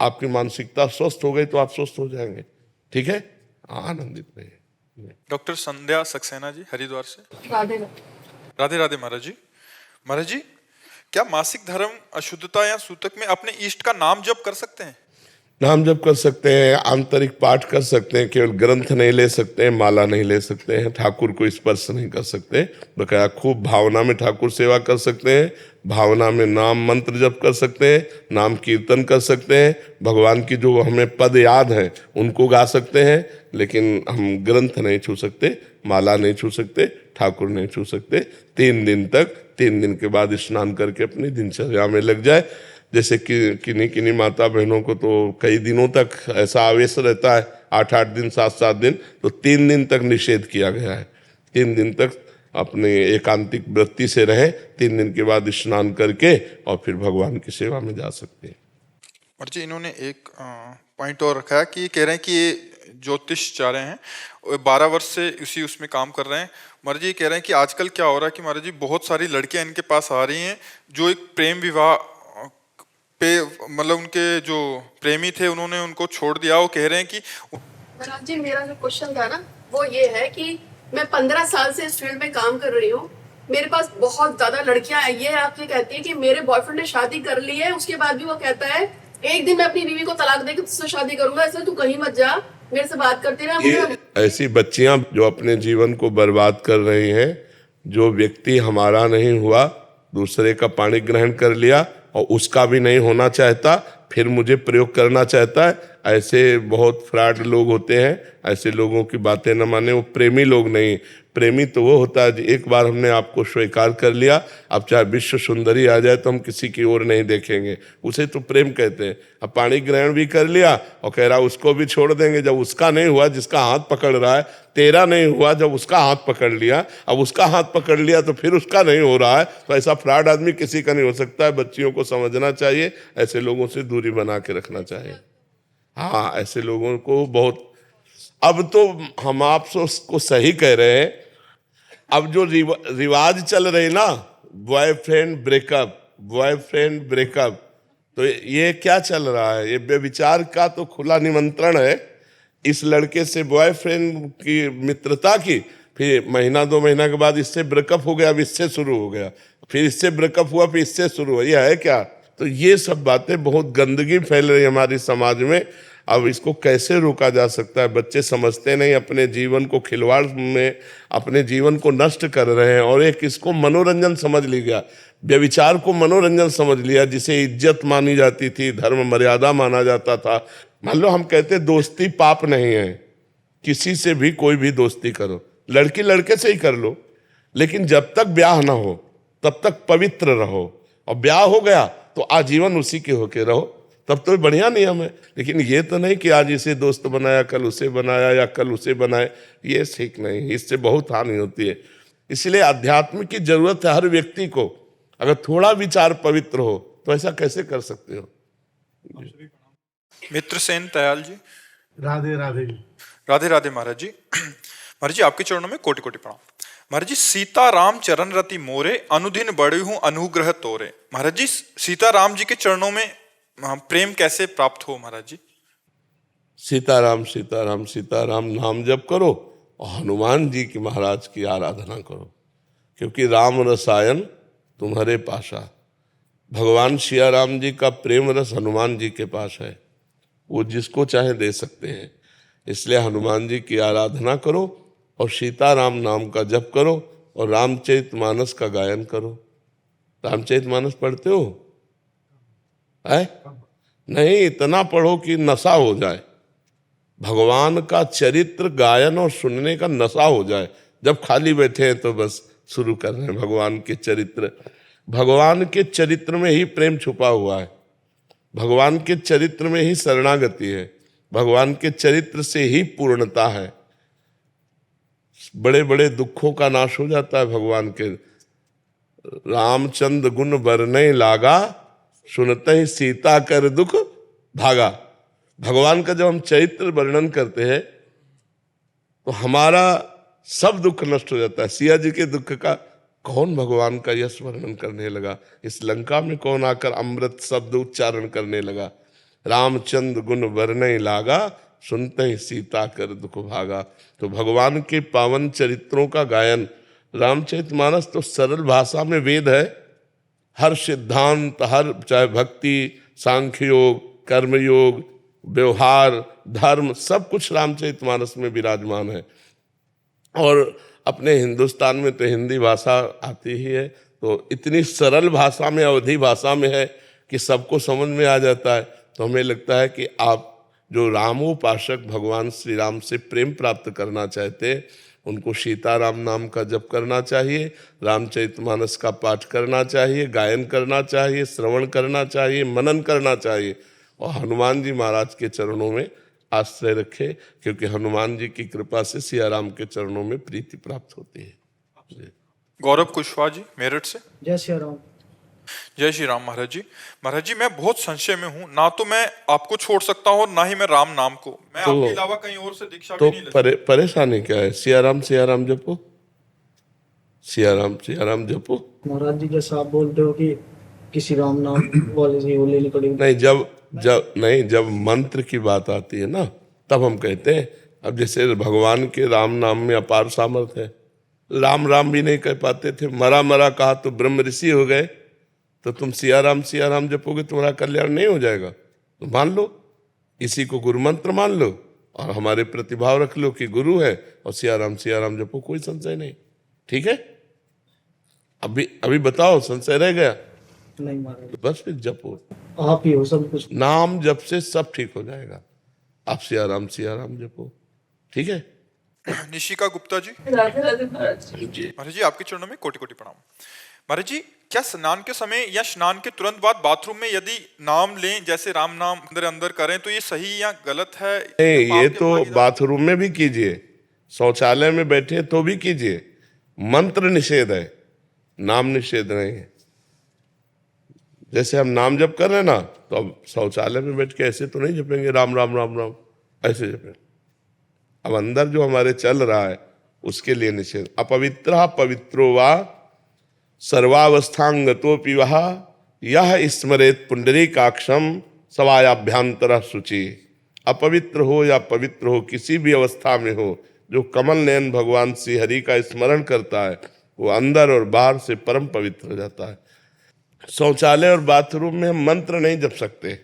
आपकी मानसिकता स्वस्थ हो गई तो आप स्वस्थ हो जाएंगे, ठीक है। आनंदित रहिए। डॉक्टर संध्या सक्सेना जी हरिद्वार से। राधे राधे राधे महाराज जी। महाराज जी, क्या मासिक धर्म अशुद्धता या सूतक में अपने इष्ट का नाम जप कर सकते हैं? नाम जप कर सकते हैं, आंतरिक पाठ कर सकते हैं, केवल ग्रंथ नहीं ले सकते हैं, माला नहीं ले सकते हैं, ठाकुर को स्पर्श नहीं कर सकते, बकाया खूब भावना में ठाकुर सेवा कर सकते हैं, भावना में नाम मंत्र जप कर सकते हैं, नाम कीर्तन कर सकते हैं, भगवान की जो हमें पद याद हैं उनको गा सकते हैं, लेकिन हम ग्रंथ नहीं छू सकते, माला नहीं छू सकते, ठाकुर नहीं छू सकते। 3 दिन तक, 3 दिन के बाद स्नान करके अपनी दिनचर्या में लग जाए। जैसे कि किन्हीं माता बहनों को तो कई दिनों तक ऐसा आवेश रहता है, 8-8 दिन, 7-7 दिन, तो 3 दिन तक निषेध किया गया है। 3 दिन तक अपने एकांतिक वृत्ति से रहे, 3 दिन के बाद स्नान करके और फिर भगवान की सेवा में जा सकते हैं। और जी इन्होंने एक पॉइंट और रखा है कि ये कह रहे हैं कि ये ज्योतिष चाह रहे हैं, 12 वर्ष से उसी उसमें काम कर रहे हैं। महाराज जी कह रहे हैं कि आजकल क्या हो रहा है कि महाराज जी बहुत सारी लड़कियां इनके पास आ रही हैं जो एक प्रेम विवाह पे, मतलब उनके जो प्रेमी थे उन्होंने उनको छोड़ दिया। वो कह रहे हैं कि महाराज जी, मेरा जो क्वेश्चन था ना वो ये है कि मैं 15 साल से इस फील्ड में काम कर रही हूँ, मेरे पास बहुत ज्यादा लड़कियां ये आके कहती है कि मेरे बॉयफ्रेंड ने शादी कर ली है, उसके बाद भी वो कहता है एक दिन मैं अपनी बीवी को तलाक देकर तुझसे शादी करूंगा, इसलिए तू कहीं मत जा, मेरे से बात करती रहा। ऐसी बच्चियां जो अपने जीवन को बर्बाद कर रही हैं, जो व्यक्ति हमारा नहीं हुआ दूसरे का पाणी ग्रहण कर लिया और उसका भी नहीं होना चाहता, फिर मुझे प्रयोग करना चाहता है, ऐसे बहुत फ्रॉड लोग होते हैं। ऐसे लोगों की बातें न माने, वो प्रेमी लोग नहीं। प्रेमी तो वो होता है एक बार हमने आपको स्वीकार कर लिया, अब चाहे विश्व सुंदरी आ जाए तो हम किसी की ओर नहीं देखेंगे, उसे तो प्रेम कहते हैं। अब पाणी ग्रहण भी कर लिया और कह रहा उसको भी छोड़ देंगे, जब उसका नहीं हुआ जिसका हाथ पकड़ रहा है, तेरा नहीं हुआ जब उसका हाथ पकड़ लिया, अब उसका हाथ पकड़ लिया तो फिर उसका नहीं हो रहा है, तो ऐसा फ्रॉड आदमी किसी का नहीं हो सकता है। बच्चियों को समझना चाहिए, ऐसे लोगों से दूरी बना के रखना चाहिए। हाँ, ऐसे लोगों को बहुत, अब तो हम आपको सही कह रहे हैं, अब जो रिवाज चल रही ना, बॉयफ्रेंड ब्रेकअप, तो ये क्या चल रहा है? ये व्यभिचार का तो खुला निमंत्रण है। इस लड़के से बॉयफ्रेंड की मित्रता की, फिर 1-2 महीना के बाद इससे ब्रेकअप हो गया, अब इससे शुरू हो गया, फिर इससे ब्रेकअप हुआ, फिर इससे शुरू हुआ, यह है क्या? तो ये सब बातें, बहुत गंदगी फैल रही है हमारी समाज में। अब इसको कैसे रोका जा सकता है? बच्चे समझते नहीं, अपने जीवन को खिलवाड़ में अपने जीवन को नष्ट कर रहे हैं। और एक इसको मनोरंजन समझ लिया, व्यभिचार को मनोरंजन समझ लिया, जिसे इज्जत मानी जाती थी, धर्म मर्यादा माना जाता था। मान लो हम कहते दोस्ती पाप नहीं है, किसी से भी कोई भी दोस्ती करो, लड़की लड़के से ही कर लो, लेकिन जब तक ब्याह ना हो तब तक पवित्र रहो, और ब्याह हो गया तो आजीवन उसी के होके रहो, तब तो बढ़िया नियम है। लेकिन ये तो नहीं कि आज इसे दोस्त बनाया, कल उसे बनाया, या कल उसे बनाए, ये ठीक नहीं, इससे बहुत हानि होती है। इसलिए अध्यात्म की जरूरत है हर व्यक्ति को। अगर थोड़ा विचार पवित्र हो तो ऐसा कैसे कर सकते हो? मित्र सेन दयाल जी। राधे राधे। राधे राधे महाराज जी। महाराज जी आपके चरणों में कोटि कोटि प्रणाम। महाराज जी, सीता राम चरण रति मोरे, अनुदिन बढ़ी हूँ अनुग्रह तोरे। महाराज जी, सीता राम जी के चरणों में प्रेम कैसे प्राप्त हो? महाराज जी सीताराम सीताराम सीताराम नाम जप करो और हनुमान जी की, महाराज की आराधना करो, क्योंकि राम रसायन तुम्हारे पासा। भगवान सिया राम जी का प्रेम रस हनुमान जी के पास है, वो जिसको चाहे दे सकते हैं। इसलिए हनुमान जी की आराधना करो और सीताराम नाम का जप करो और रामचरितमानस का गायन करो। रामचरितमानस पढ़ते हो? है नहीं, इतना पढ़ो कि नशा हो जाए, भगवान का चरित्र गायन और सुनने का नशा हो जाए। जब खाली बैठे हैं तो बस शुरू कर रहे हैं भगवान के चरित्र। भगवान के चरित्र में ही प्रेम छुपा हुआ है, भगवान के चरित्र में ही शरणागति है, भगवान के चरित्र से ही पूर्णता है। बड़े बड़े दुखों का नाश हो जाता है भगवान के। रामचंद्र गुण बरने लागा, सुनते ही सीता कर दुख भागा। भगवान का जब हम चरित्र वर्णन करते हैं तो हमारा सब दुख नष्ट हो जाता है। सिया जी के दुख का कौन भगवान का यश वर्णन करने लगा? इस लंका में कौन आकर अमृत शब्द उच्चारण करने लगा? रामचंद्र गुण बरने लागा, सुनते ही सीता कर दुख भागा। तो भगवान के पावन चरित्रों का गायन, रामचरितमानस तो सरल भाषा में वेद है। हर सिद्धांत, हर चाहे भक्ति, सांख्य योग, कर्मयोग, व्यवहार, धर्म, सब कुछ रामचरितमानस में विराजमान है। और अपने हिंदुस्तान में तो हिंदी भाषा आती ही है, तो इतनी सरल भाषा में, अवधी भाषा में है कि सबको समझ में आ जाता है। तो हमें लगता है कि आप जो रामोपासक भगवान श्री राम से प्रेम प्राप्त करना चाहते हैं, उनको सीताराम नाम का जप करना चाहिए, रामचरितमानस का पाठ करना चाहिए, गायन करना चाहिए, श्रवण करना चाहिए, मनन करना चाहिए, और हनुमान जी महाराज के चरणों में आश्रय रखे, क्योंकि हनुमान जी की कृपा से सिया राम के चरणों में प्रीति प्राप्त होती है। गौरव कुशवाहा जी मेरठ से। जय श्री राम। जय श्री राम महाराज जी। महाराज जी, मैं बहुत संशय में हूँ, ना तो मैं आपको छोड़ सकता हूँ, ना ही मैं राम नाम को। मैं आपके अलावा कहीं और से दीक्षा भी नहीं ले सकता। परेशानी क्या है? सिया राम जपो, सिया राम जपो। महाराज जी जैसा आप बोलते हो कि किसी राम नाम वाले से वो लेनी पड़ेगी। नहीं, जब मंत्र की बात आती है ना, तब हम कहते हैं। अब जैसे भगवान के राम नाम में अपार सामर्थ्य है। राम भी नहीं कह पाते थे, मरा कहा तो ब्रह्म ऋषि हो गए। तो तुम सिया राम जपोगे, तुम्हारा कल्याण नहीं हो जाएगा? तो मान लो, इसी को गुरु मंत्र मान लो और हमारे प्रतिभाव रख लो कि गुरु है, और सिया राम जपो, कोई संशय नहीं। ठीक है? अभी बताओ, संशय रह गया? नहीं महाराज। तो बस फिर जपो, आप ही हो सब कुछ। नाम जप से सब ठीक हो जाएगा। आप सिया राम जपो। ठीक है? निशिका गुप्ता जी। राधे राधे महाराज जी। महाराज जी, आपके चरणों में कोटि कोटि प्रणाम। महाराज जी, क्या स्नान के समय या स्नान के तुरंत बाद बाथरूम में यदि नाम लें, जैसे राम नाम अंदर करें, तो ये सही या गलत है? नहीं, ये तो बाथरूम में भी कीजिए, शौचालय में बैठे तो भी कीजिए। मंत्र निषेध है, नाम निषेध नहीं है। जैसे हम नाम जप कर रहे हैं ना, तो अब शौचालय में बैठ के ऐसे तो नहीं जपेंगे राम राम राम राम, ऐसे जपेंगे। अब अंदर जो हमारे चल रहा है उसके लिए निषेध। अपवित्र पवित्रो वा सर्वावस्थांगतोपि वह यह स्मरेत पुंडरीकाक्षम सवायाभ्यांतर शुचि। अपवित्र हो या पवित्र हो, किसी भी अवस्था में हो, जो कमल नयन भगवान श्री हरि का स्मरण करता है, वो अंदर और बाहर से परम पवित्र हो जाता है। शौचालय और बाथरूम में हम मंत्र नहीं जप सकते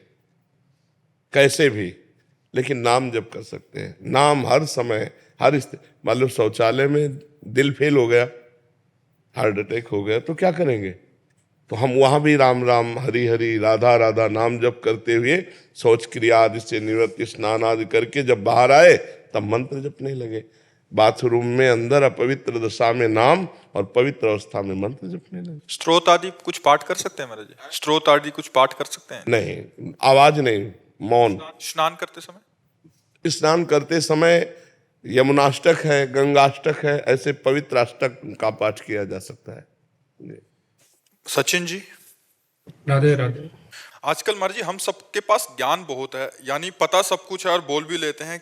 कैसे भी, लेकिन नाम जप कर सकते हैं। नाम हर समय, हर मान लो शौचालय में दिल फेल हो गया, हार्ट अटैक हो गया, तो क्या करेंगे? तो हम वहां भी राम राम, हरि हरि, राधा राधा नाम जप करते हुए शौच क्रिया आदि से निवृत्ति, स्नान आदि करके जब बाहर आए तब मंत्र जपने लगे। बाथरूम में अंदर अपवित्र दशा में नाम, और पवित्र अवस्था में मंत्र जपने लगे। स्त्रोत आदि कुछ पाठ कर सकते हैं महाराज जी? स्त्रोत आदि कुछ पाठ कर सकते हैं? नहीं, आवाज नहीं, मौन। स्नान करते समय? स्नान करते समय यमुनाष्टक है, गंगाष्टक है, ऐसे पवित्र अष्टक का पाठ किया जा सकता है। सचिन जी। राधे राधे। आजकल महाराज जी, हम सबके पास ज्ञान बहुत है, यानी पता सब कुछ है, और बोल भी लेते हैं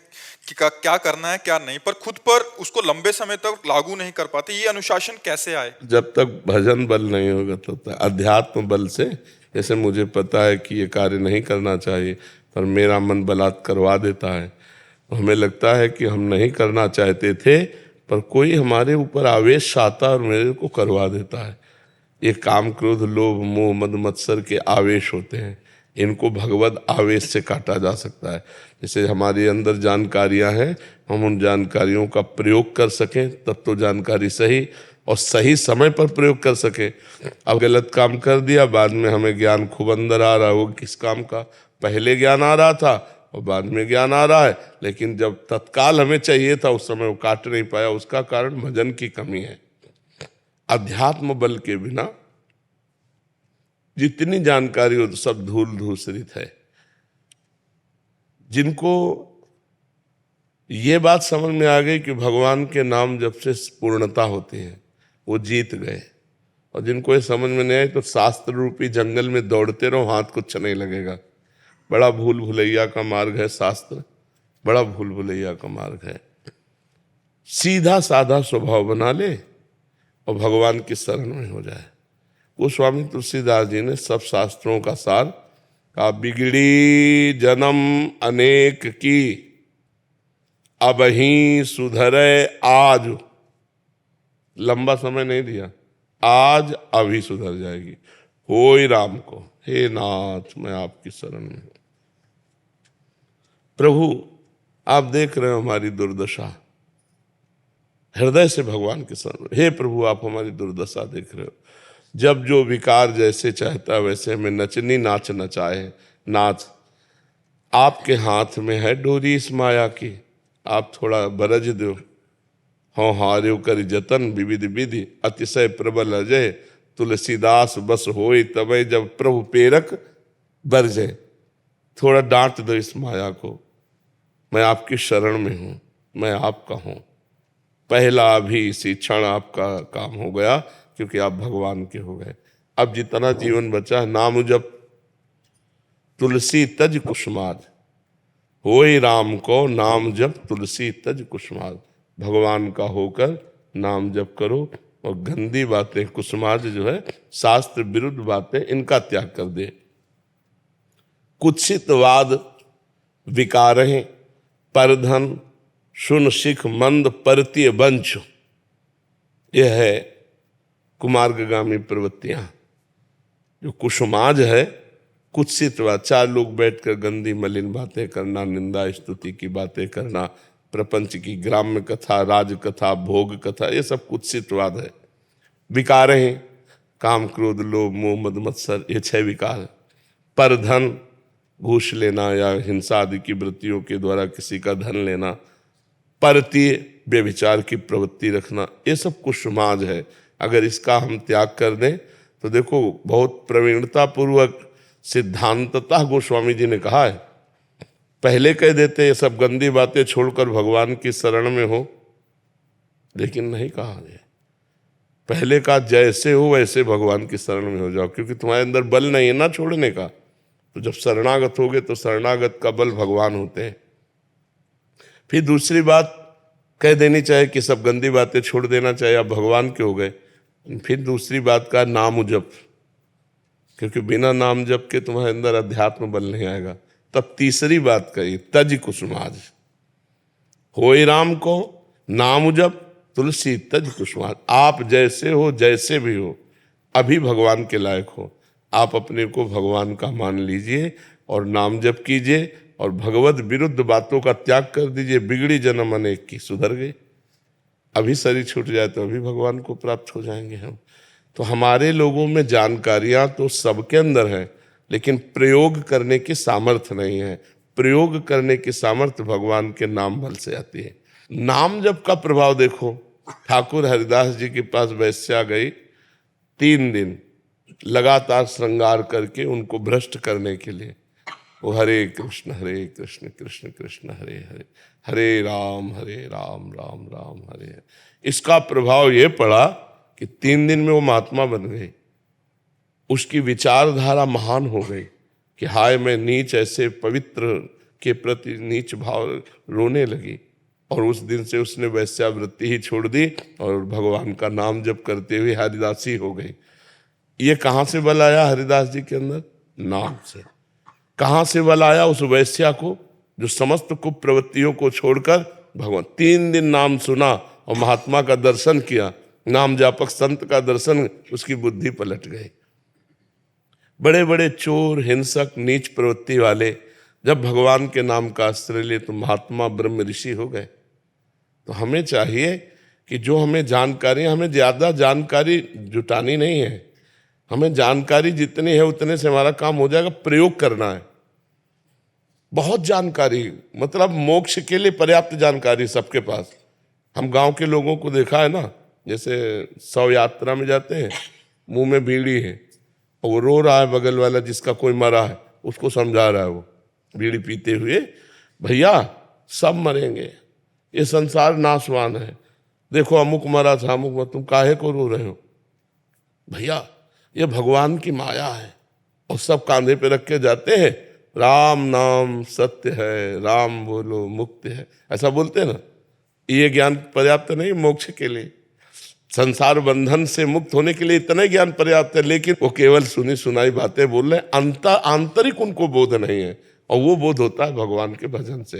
कि क्या करना है क्या नहीं, पर खुद पर उसको लंबे समय तक लागू नहीं कर पाते। ये अनुशासन कैसे आए? जब तक भजन बल नहीं होगा तब तक, अध्यात्म बल से। जैसे मुझे पता है कि ये कार्य नहीं करना चाहिए, पर मेरा मन बलात् करवा देता है, तो हमें लगता है कि हम नहीं करना चाहते थे, पर कोई हमारे ऊपर आवेश आता और मेरे को करवा देता है। ये काम, क्रोध, लोभ, मोह, मद, मत्सर के आवेश होते हैं। इनको भगवत आवेश से काटा जा सकता है। जैसे हमारे अंदर जानकारियां हैं, हम उन जानकारियों का प्रयोग कर सकें, तब तो जानकारी सही और सही समय पर प्रयोग कर सकें। अब गलत काम कर दिया, बाद में हमें ज्ञान खूब अंदर आ रहा है, वो किस काम का? पहले ज्ञान आ रहा था और बाद में ज्ञान आ रहा है, लेकिन जब तत्काल हमें चाहिए था उस समय वो काट नहीं पाया। उसका कारण भजन की कमी है। अध्यात्म बल के बिना जितनी जानकारी हो सब धूल धूसरित है। जिनको ये बात समझ में आ गई कि भगवान के नाम जब से पूर्णता होती है, वो जीत गए। और जिनको ये समझ में नहीं आई तो शास्त्र रूपी जंगल में दौड़ते रहो, हाथ कुछ नहीं लगेगा। बड़ा भूल भुलैया का मार्ग है शास्त्र, बड़ा भूल भुलैया का मार्ग है। सीधा साधा स्वभाव बना ले और भगवान की शरण में हो जाए। वो स्वामी तुलसीदास जी ने सब शास्त्रों का सार कहा, बिगड़ी जन्म अनेक की अब ही सुधरे आज, लंबा समय नहीं दिया, आज अभी सुधर जाएगी। होय राम को, हे नाथ मैं आपकी शरण में हूं। प्रभु आप देख रहे हो हमारी दुर्दशा, हृदय से भगवान के शरण में, हे प्रभु आप हमारी दुर्दशा देख रहे हो। जब जो विकार जैसे चाहता वैसे हमें नचनी नाच नचाए। नाच आपके हाथ में है डोरी इस माया की, आप थोड़ा बरज दो। हों हार्यो कर जतन विविध विधि, अतिशय प्रबल अजय, तुलसीदास बस होए तबे जब प्रभु पेरक बरजे। थोड़ा डांट दो इस माया को, मैं आपकी शरण में हूं, मैं आपका हूं। पहला भी इसी क्षण आपका काम हो गया, क्योंकि आप भगवान के हो गए। अब जितना जीवन बचा है नाम जप, तुलसी तज कुसुमाज, होय राम को नाम जप, तुलसी तज कुसुमाज। भगवान का होकर नाम जप करो और गंदी बातें, कुसुमाज जो है शास्त्र विरुद्ध बातें, इनका त्याग कर दे। कुत्सितवाद विकारहि परधन, सुन सिख मंद परतीय वंश। यह है कुमार्गगामी प्रवृत्तियां। जो कुसुमाज है, कुत्सितवाद, चार लोग बैठकर गंदी मलिन बातें करना, निंदा स्तुति की बातें करना, प्रपंच की ग्राम्य कथा, राज कथा, भोग कथा, ये सब कुत्सितवाद है। विकार हैं काम क्रोध लोभ मोह मद मत्सर, ये 6 विकार। पर धन, घूस लेना या हिंसा आदि की वृत्तियों के द्वारा किसी का धन लेना। परतीय, व्यभिचार की प्रवृत्ति रखना, ये सब कुसुमाज है। अगर इसका हम त्याग कर दें तो देखो बहुत प्रवीणता पूर्वक सिद्धांततः गोस्वामी जी ने कहा है। पहले कह देते ये सब गंदी बातें छोड़कर भगवान की शरण में हो, लेकिन नहीं कहा है। पहले कहा जैसे हो वैसे भगवान की शरण में हो जाओ, क्योंकि तुम्हारे अंदर बल नहीं है ना छोड़ने का। तो जब शरणागत होगे तो शरणागत का बल भगवान होते हैं। फिर दूसरी बात कह देनी चाहिए कि सब गंदी बातें छोड़ देना चाहिए, आप भगवान के हो गए। फिर दूसरी बात का नाम जप, क्योंकि बिना नाम जप के तुम्हारे अंदर अध्यात्म बल नहीं आएगा। तब तीसरी बात कही तज कुसुमाज, होय राम को नाम जप, तुलसी तज कुसुमाज। आप जैसे हो, जैसे भी हो, अभी भगवान के लायक हो। आप अपने को भगवान का मान लीजिए और नाम जप कीजिए और भगवत विरुद्ध बातों का त्याग कर दीजिए। बिगड़ी जन्म अनेक की सुधर गई। अभी शरीर छूट जाए तो अभी भगवान को प्राप्त हो जाएंगे हम। तो हमारे लोगों में जानकारियां तो सबके अंदर है, लेकिन प्रयोग करने की सामर्थ्य नहीं है। प्रयोग करने की सामर्थ्य भगवान के नाम बल से आती है। नाम जप का प्रभाव देखो। ठाकुर हरिदास जी के पास वैश्या गई, 3 दिन लगातार श्रृंगार करके उनको भ्रष्ट करने के लिए। वो हरे कृष्ण कृष्ण कृष्ण हरे हरे, हरे राम राम राम हरे हरे। इसका प्रभाव ये पड़ा कि 3 दिन में वो महात्मा बन गई। उसकी विचारधारा महान हो गई कि हाय मैं नीच, ऐसे पवित्र के प्रति नीच भाव रोने लगी। और उस दिन से उसने वैश्यावृत्ति ही छोड़ दी और भगवान का नाम जप करते हुए हरिदासी हो गई। ये कहाँ से बल आया हरिदास जी के अंदर? नाम से। कहाँ से बल आया उस वैश्या को, जो समस्त कुप्रवृत्तियों को छोड़कर भगवान 3 दिन नाम सुना और महात्मा का दर्शन किया, नाम जापक संत का दर्शन, उसकी बुद्धि पलट गई। बड़े बड़े चोर, हिंसक, नीच प्रवृत्ति वाले जब भगवान के नाम का आश्रय लिए तो महात्मा ब्रह्म ऋषि हो गए। तो हमें चाहिए कि जो हमें जानकारी, हमें ज़्यादा जानकारी जुटानी नहीं है। हमें जानकारी जितनी है उतने से हमारा काम हो जाएगा। प्रयोग करना है। बहुत जानकारी, मतलब मोक्ष के लिए पर्याप्त जानकारी सबके पास। हम गांव के लोगों को देखा है ना, जैसे 100 यात्रा में जाते हैं, मुंह में बीड़ी है और वो रो रहा है, बगल वाला जिसका कोई मरा है उसको समझा रहा है, वो बीड़ी पीते हुए, भैया सब मरेंगे, ये संसार नाशवान है, देखो अमुक मरा था, अमुक मरा, तुम काहे को रो रहे हो? भैया ये भगवान की माया है। और सब कांधे पे रख के जाते हैं, राम नाम सत्य है, राम बोलो मुक्त है, ऐसा बोलते हैं ना। ये ज्ञान पर्याप्त नहीं मोक्ष के लिए, संसार बंधन से मुक्त होने के लिए इतना ज्ञान पर्याप्त है, लेकिन वो केवल सुनी सुनाई बातें बोल रहे हैं, आंतरिक उनको बोध नहीं है। और वो बोध होता है भगवान के भजन से।